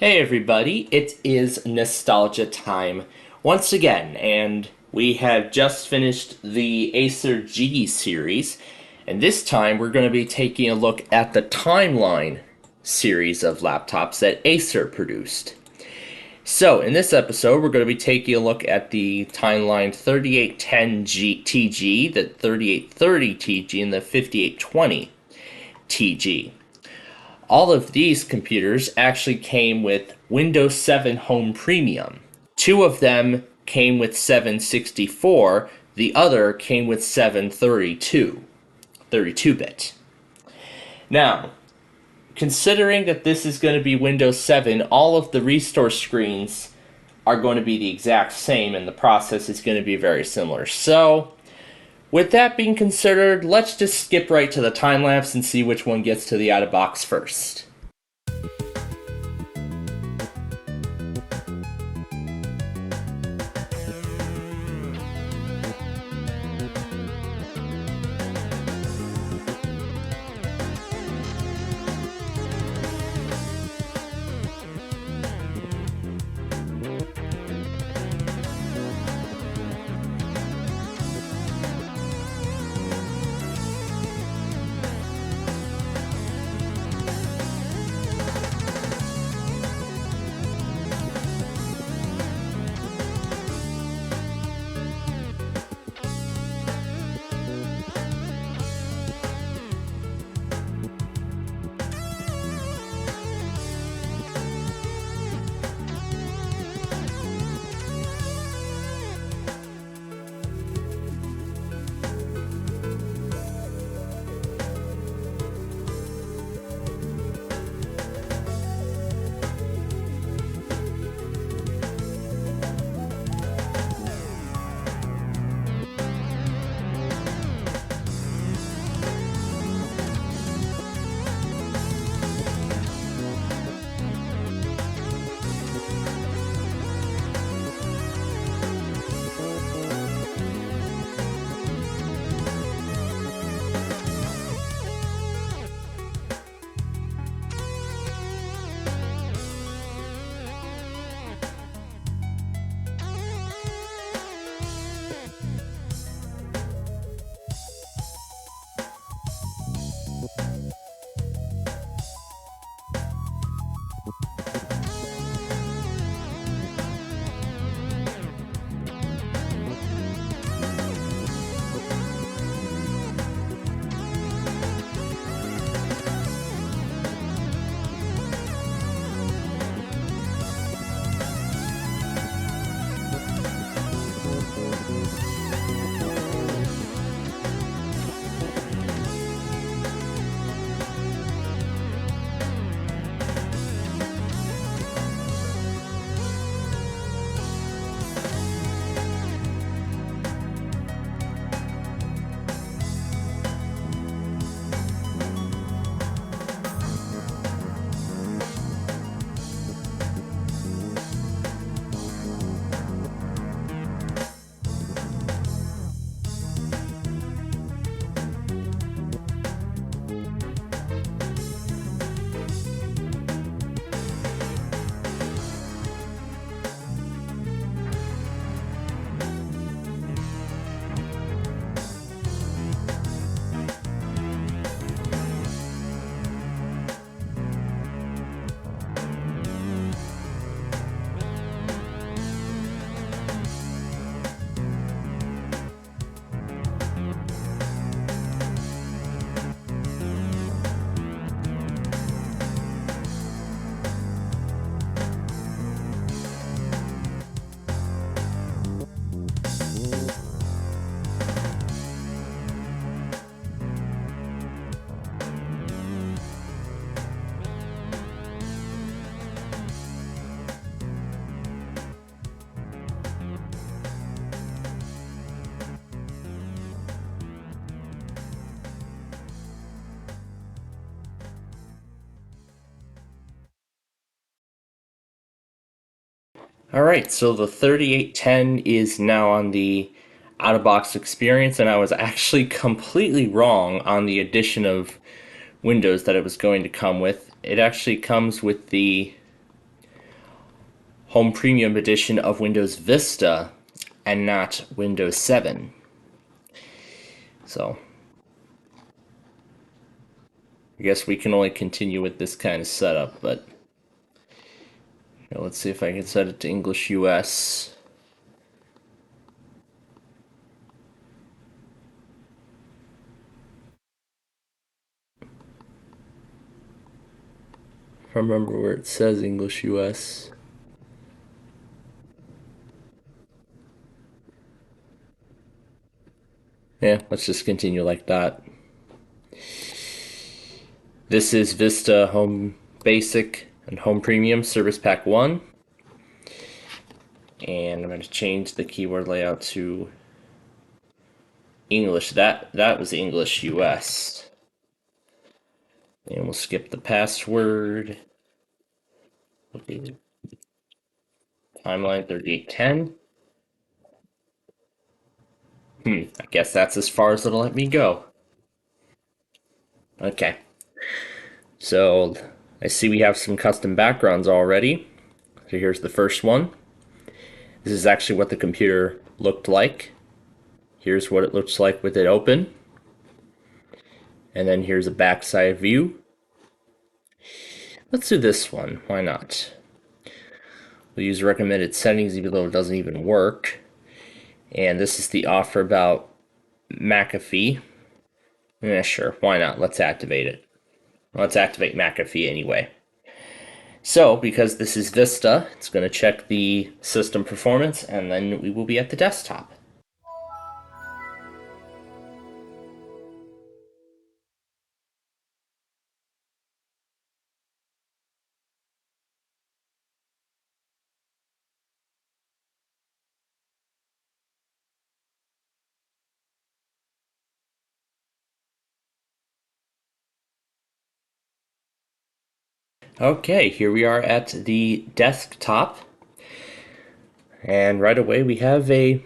Hey everybody, it is nostalgia time once again, and we have just finished the Acer G series, and this time we're going to be taking a look at the Timeline series of laptops that Acer produced. So, in this episode, we're going to be taking a look at the Timeline 3810G TG, the 3830 TG, and the 5820 TG. All of these computers actually came with Windows 7 Home Premium. Two of them came with 764, the other came with 732, 32-bit. Now, considering that this is going to be Windows 7, all of the restore screens are going to be the exact same and the process is going to be very similar. So, with that being considered, let's just skip right to the time lapse and see which one gets to the out of box first. Alright, so the 3810 is now on the out of box experience, and I was actually completely wrong on the addition of Windows that it was going to come with. It actually comes with the Home Premium Edition of Windows Vista and not Windows 7. So, I guess we can only continue with this kind of setup, but let's see if I can set it to English US. I remember where it says English US. Yeah, let's just continue like that. This is Vista Home Basic and Home Premium Service Pack 1. And I'm going to change the keyboard layout to English. That was English US. And we'll skip the password. Okay. Timeline 3810. I guess that's as far as it'll let me go. Okay. So I see we have some custom backgrounds already. So here's the first one. This is actually what the computer looked like. Here's what it looks like with it open. And then here's a backside view. Let's do this one. Why not? We'll use recommended settings even though it doesn't even work. And this is the offer about McAfee. Yeah, sure. Why not? Let's activate it. Let's activate McAfee anyway. So, because this is Vista, it's going to check the system performance, and then we will be at the desktop. Okay, here we are at the desktop. And right away we have a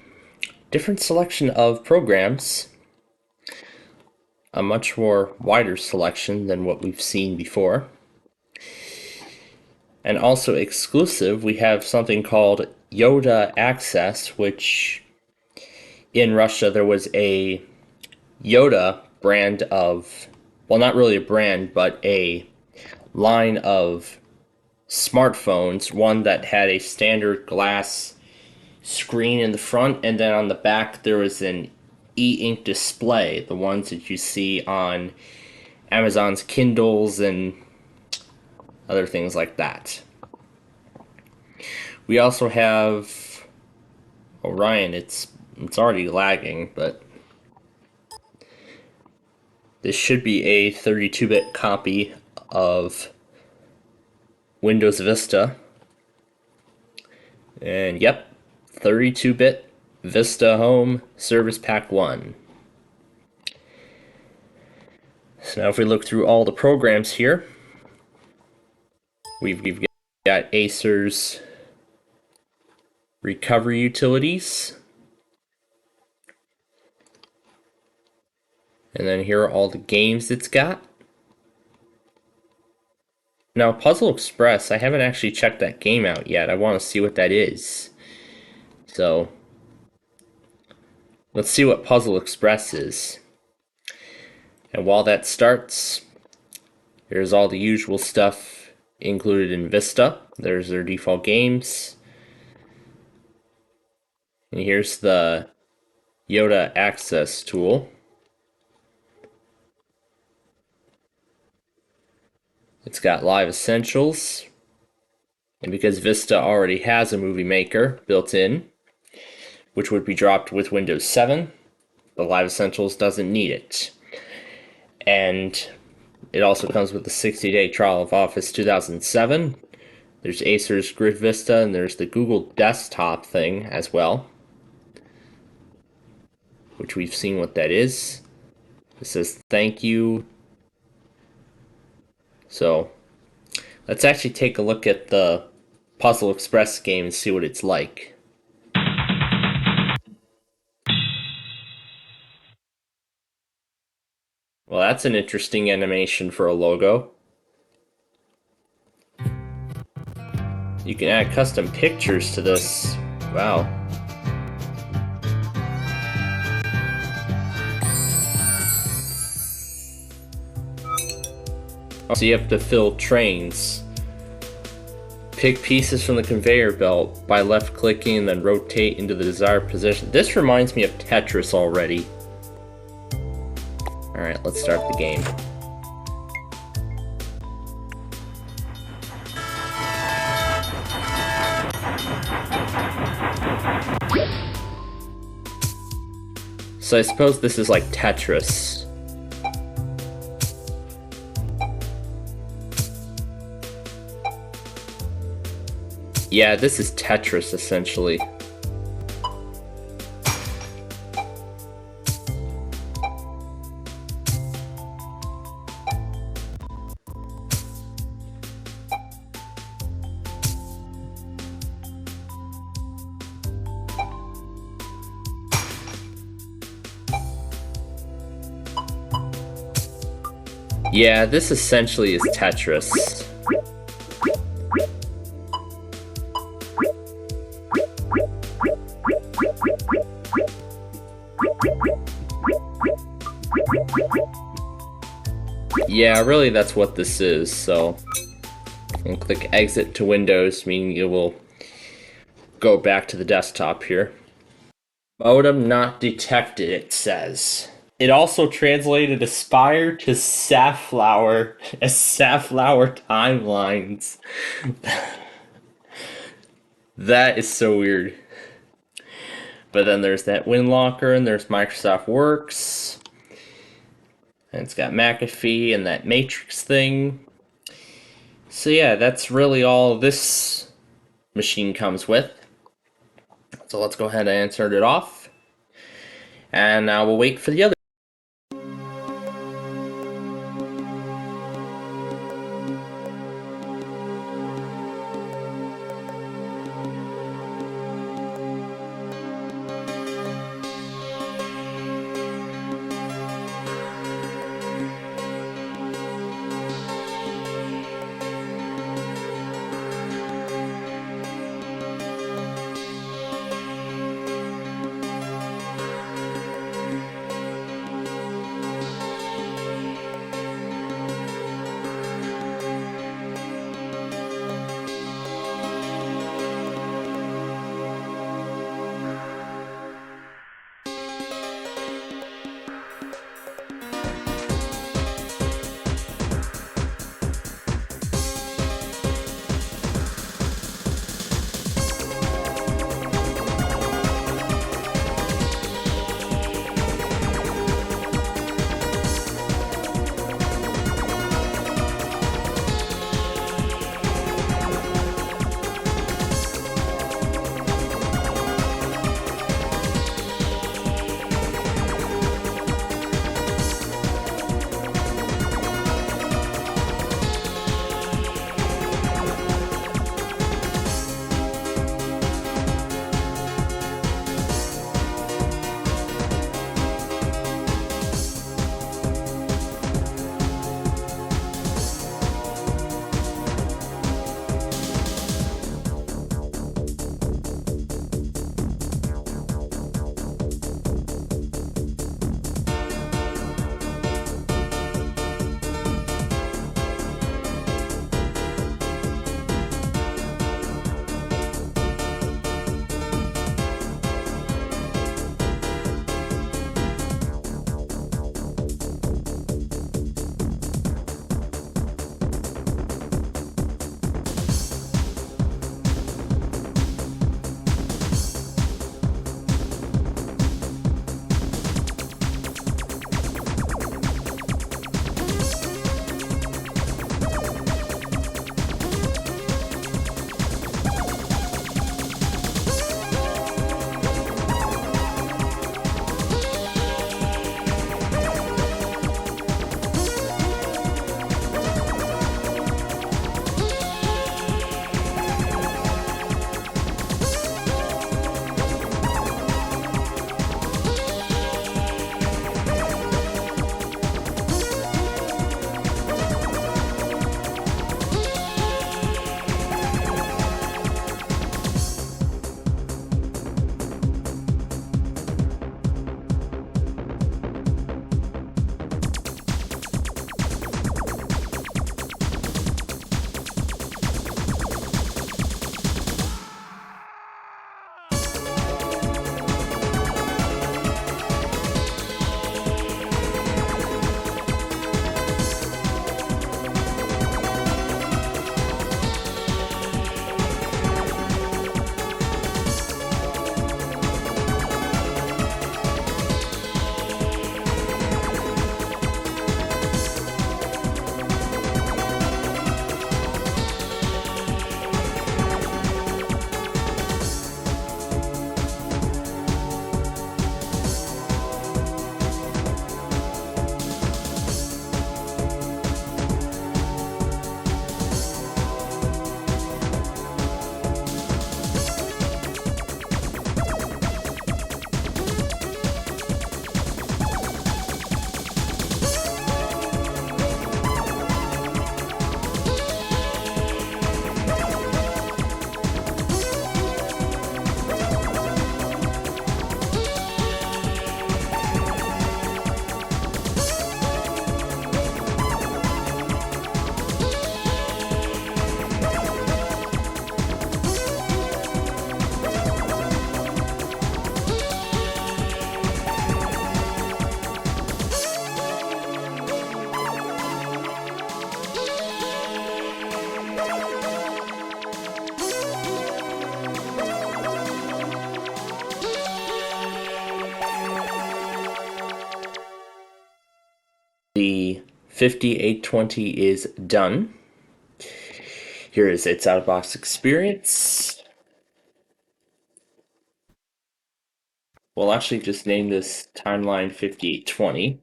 different selection of programs. A much more wider selection than what we've seen before. And also exclusive, we have something called Yoda Access, which in Russia there was a Yoda brand of, well, not really a brand, but a line of smartphones, one that had a standard glass screen in the front, and then on the back there was an e-ink display, the ones that you see on Amazon's Kindles and other things like that. We also have Orion. It's already lagging, but this should be a 32-bit copy of Windows Vista. And yep, 32-bit Vista Home Service Pack 1. So now if we look through all the programs here, we've got Acer's recovery utilities. And then here are all the games it's got. Now, Puzzle Express, I haven't actually checked that game out yet. I want to see what that is. So, let's see what Puzzle Express is. And while that starts, there's all the usual stuff included in Vista. There's their default games. And here's the Yoda Access tool. It's got Live Essentials. And because Vista already has a movie maker built in, which would be dropped with Windows 7, the Live Essentials doesn't need it. And it also comes with the 60-day trial of Office 2007. There's Acer's Grid Vista, and there's the Google Desktop thing as well, which we've seen what that is. It says thank you. So let's actually take a look at the Puzzle Express game and see what it's like. Well, that's an interesting animation for a logo. You can add custom pictures to this. Wow. So you have to fill trains. Pick pieces from the conveyor belt by left-clicking and then rotate into the desired position. This reminds me of Tetris already. Alright, let's start the game. So I suppose this is like Tetris. Yeah, this is Tetris, essentially. Yeah, this essentially is Tetris. Yeah, really that's what this is, so and click exit to Windows, meaning it will go back to the desktop here. Modem not detected, it says. It also translated Aspire to Safflower as Safflower Timelines. That is so weird. But then there's that WinLocker, and there's Microsoft Works. And it's got McAfee and that Matrix thing. So yeah, that's really all this machine comes with. So let's go ahead and turn it off. And now we'll wait for the other. The 5820 is done. Here is its out-of-box experience. We'll actually just name this timeline 5820.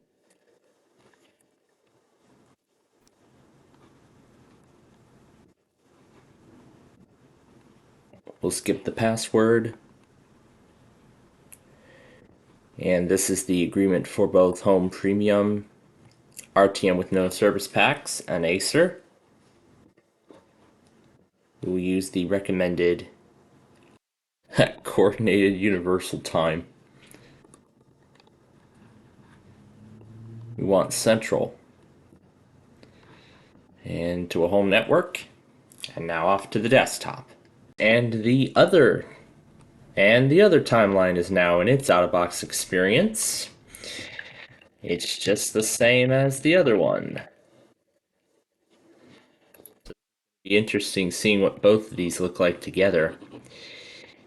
We'll skip the password. And this is the agreement for both Home Premium, RTM with no service packs, and Acer. We'll use the recommended coordinated universal time. We want central. And to a home network. And now off to the desktop. And the other timeline is now in its out-of-box experience. It's just the same as the other one. Be interesting seeing what both of these look like together.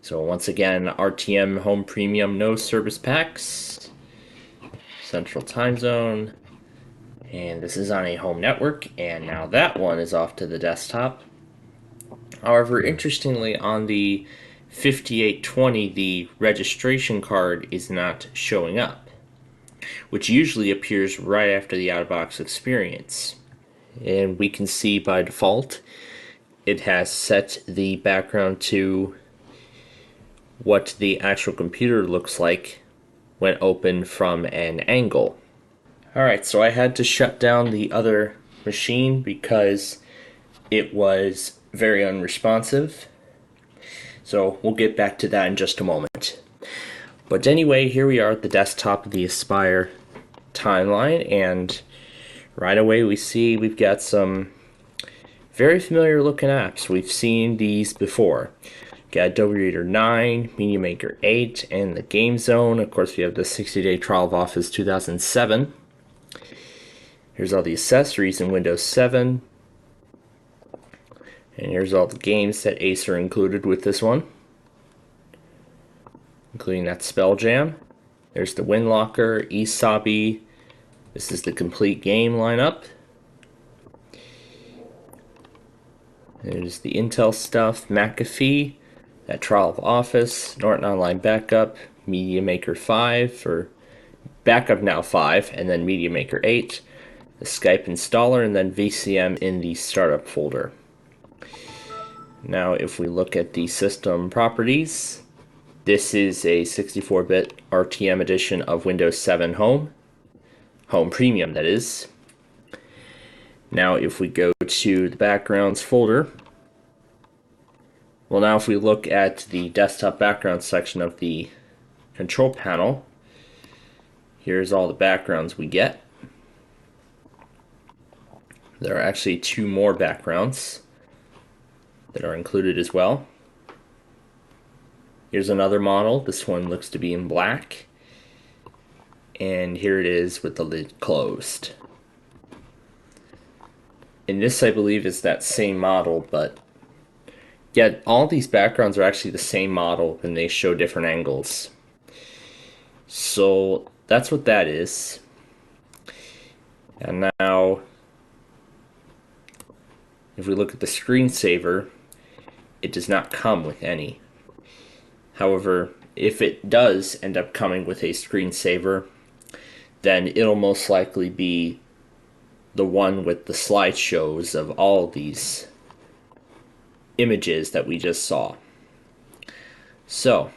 So once again, RTM Home Premium, no service packs, Central Time Zone, and this is on a home network, and now that one is off to the desktop. However, interestingly, on the 5820, the registration card is not showing up, which usually appears right after the out-of-box experience. And we can see by default, it has set the background to what the actual computer looks like when opened from an angle. Alright, so I had to shut down the other machine because it was very unresponsive. So we'll get back to that in just a moment. But anyway, here we are at the desktop of the Aspire timeline, and right away we see we've got some very familiar looking apps. We've seen these before. Got Adobe Reader 9, Media Maker 8, and the Game Zone. Of course, we have the 60-day trial of Office 2007. Here's all the accessories in Windows 7. And here's all the games that Acer included with this one, including that Spelljam. There's the WinLocker, Esabi. This is the complete game lineup. There's the Intel stuff, McAfee, that Trial of Office, Norton Online Backup, Media Maker 5, or Backup Now 5, and then Media Maker 8, the Skype installer, and then VCM in the startup folder. Now, if we look at the system properties, this is a 64-bit RTM edition of Windows 7 Home Premium, that is. Now, if we go to the backgrounds folder, well, now if we look at the desktop background section of the control panel, here's all the backgrounds we get. There are actually 2 more backgrounds that are included as well. Here's another model. This one looks to be in black. And here it is with the lid closed. And this, I believe, is that same model, but yet all these backgrounds are actually the same model and they show different angles. So that's what that is. And now, if we look at the screensaver, it does not come with any. However, if it does end up coming with a screensaver, then it'll most likely be the one with the slideshows of all these images that we just saw. So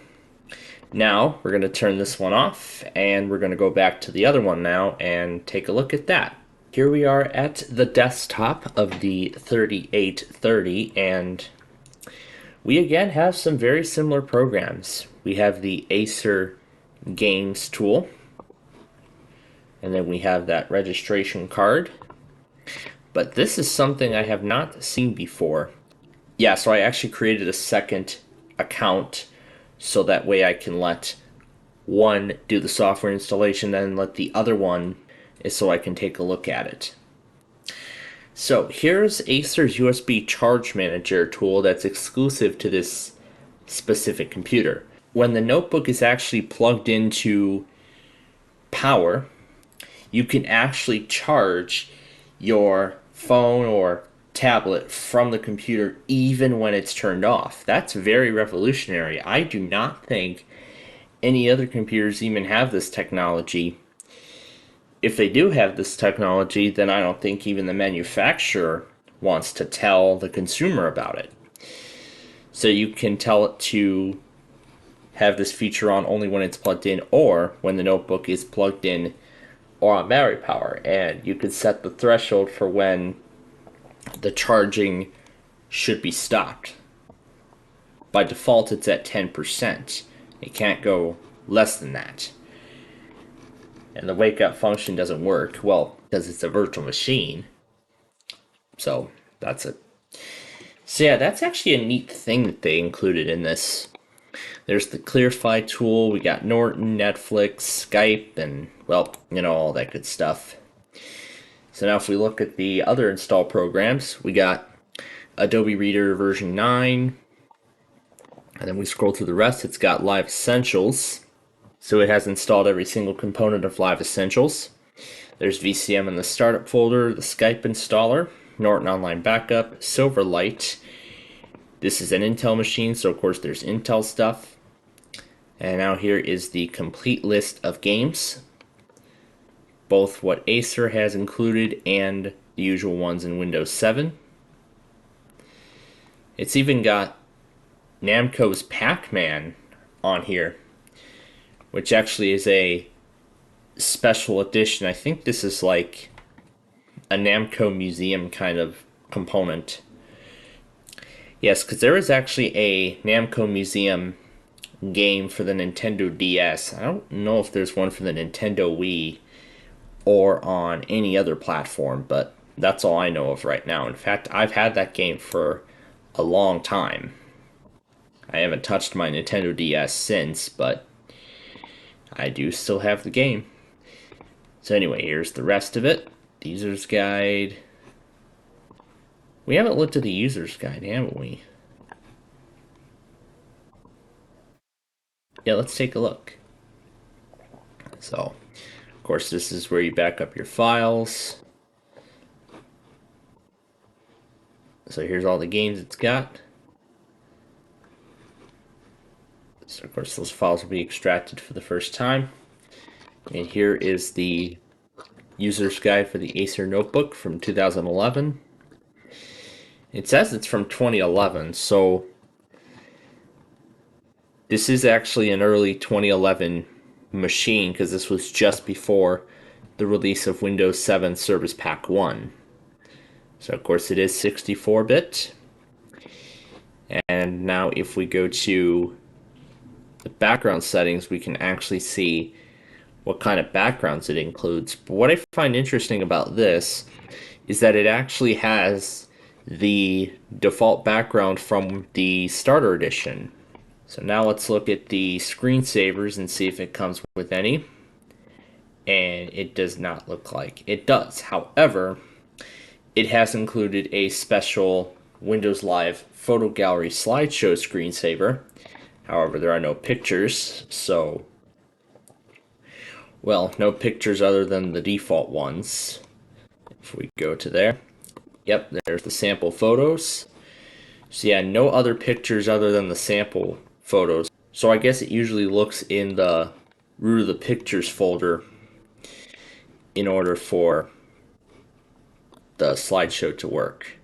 now we're going to turn this one off, and we're going to go back to the other one now and take a look at that. Here we are at the desktop of the 3830, and we again have some very similar programs. We have the Acer Games tool, and then we have that registration card. But this is something I have not seen before. Yeah, so I actually created a second account so that way I can let one do the software installation, then let the other one is so I can take a look at it. So here's Acer's USB Charge Manager tool that's exclusive to this specific computer. When the notebook is actually plugged into power, you can actually charge your phone or tablet from the computer even when it's turned off. That's very revolutionary. I do not think any other computers even have this technology. If they do have this technology, then I don't think even the manufacturer wants to tell the consumer about it. So you can tell it to have this feature on only when it's plugged in or when the notebook is plugged in or on battery power. And you can set the threshold for when the charging should be stopped. By default, it's at 10%. It can't go less than that. And the wake up function doesn't work, well, because it's a virtual machine. So that's it. So yeah, that's actually a neat thing that they included in this. There's the Clarify tool, we got Norton, Netflix, Skype, and, well, all that good stuff. So now if we look at the other install programs, we got Adobe Reader version 9, and then we scroll through the rest, it's got Live Essentials. So it has installed every single component of Live Essentials. There's VCM in the startup folder, the Skype installer, Norton Online Backup, Silverlight. This is an Intel machine, so of course there's Intel stuff. And now here is the complete list of games, both what Acer has included and the usual ones in Windows 7. It's even got Namco's Pac-Man on here, which actually is a special edition. I think this is like a Namco museum kind of component. Yes, because there is actually a Namco museum game for the Nintendo DS. I don't know if there's one for the Nintendo Wii or on any other platform, but that's all I know of right now. In fact, I've had that game for a long time. I haven't touched my Nintendo DS since, but I do still have the game. So anyway, here's the rest of it. The user's guide. We haven't looked at the user's guide, haven't we? Yeah, let's take a look. So, of course, this is where you back up your files. So here's all the games it's got. So of course those files will be extracted for the first time. And here is the user's guide for the Acer notebook from 2011. It says it's from 2011, so this is actually an early 2011 machine because this was just before the release of Windows 7 Service Pack 1. So of course it is 64-bit. And now if we go to the background settings, we can actually see what kind of backgrounds it includes. But what I find interesting about this is that it actually has the default background from the starter edition. So now let's look at the screensavers and see if it comes with any. And it does not look like it does. However, it has included a special Windows Live Photo Gallery slideshow screensaver. However, there are no pictures, so, well, no pictures other than the default ones. If we go to there, yep, there's the sample photos. So yeah, no other pictures other than the sample photos. So I guess it usually looks in the root of the pictures folder in order for the slideshow to work.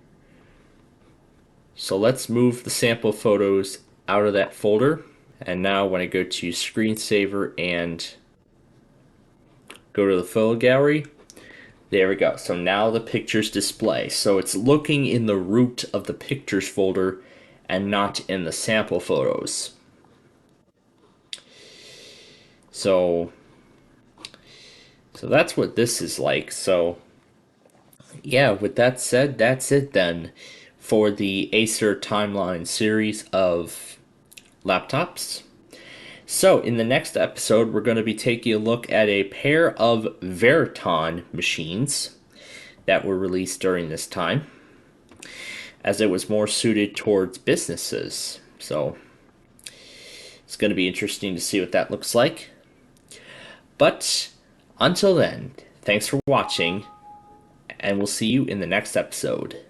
So let's move the sample photos out of that folder. And now when I go to screensaver and go to the photo gallery, there we go. So now the pictures display. So it's looking in the root of the pictures folder and not in the sample photos. So that's what this is like. So yeah, with that said, that's it then for the Acer Timeline series of laptops. So in the next episode, we're going to be taking a look at a pair of Veriton machines that were released during this time, as it was more suited towards businesses. So it's going to be interesting to see what that looks like. But until then, Thanks for watching, and we'll see you in the next episode.